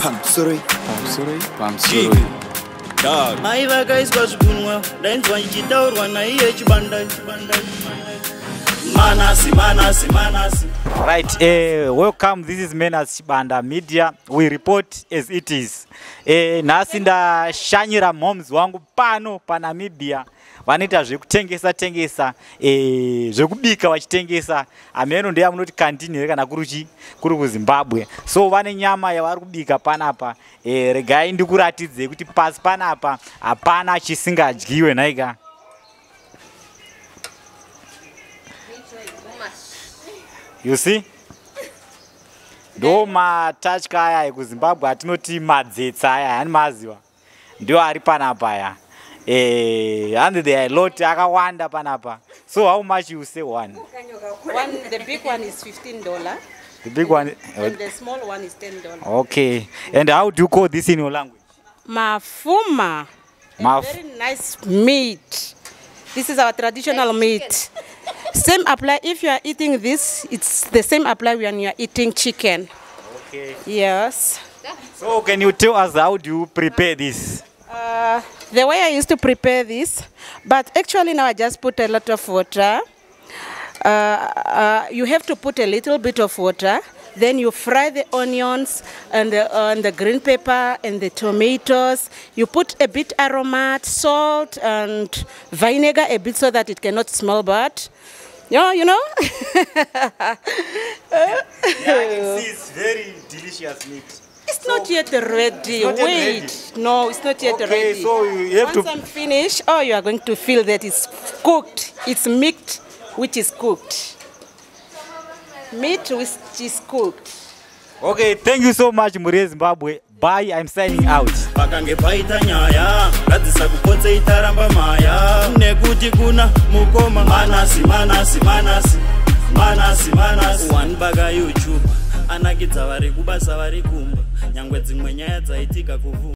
Pamsuri. Dog. My guys got spoon. Then when you down one, I eat bandai. Manasi. Right, welcome. This is Menas Banda Media. We report as it is. Nasinda shanyira moms wangu pano Panamibia. Vanita zvekutengesa zvekubika vachitengesa ameno ndiye amunoti kantini kana kuri kuZimbabwe. So vane nyama yavari kubika panapa. Regai ndikuratidze kuti pasi panapa hapana chisingadyiwe naika. You see? Ndo matatya aya ekuZimbabwe atinoti madzetsa aya yani maziwa. Ndio ari panapa aya. And there are a lot akawanda panapa. So how much you say one? The big one is $15. The big one and the small one is $10. Okay. And how do you call this in your language? Mafuma. Very nice meat. This is our traditional meat. Same apply if you are eating this, it's the same apply when you are eating chicken. Okay. Yes. So can you tell us how do you prepare this? The way I used to prepare this, but actually now I just put a lot of water. You have to put a little bit of water. Then you fry the onions and the green pepper and the tomatoes. You put a bit aromat, salt and vinegar a bit so that it cannot smell bad. Yeah, you know? Yeah, I can see it's very delicious meat. It's not yet ready. Wait. No, it's not yet ready. So you have Once I'm finished, you are going to feel that it's cooked. It's meat which is cooked. Meat which is cooked. Okay, thank you so much, Muri Zimbabwe. Bye, I'm signing out. Pakange paita nyaya, radzisa kupotse itaramba maya. Nekuti kuna mukoma manasi. One baga YouTube. Anakidza vari kubasa vari kumba. Nyangwe dzimwe nyaya dzaitika kuvu.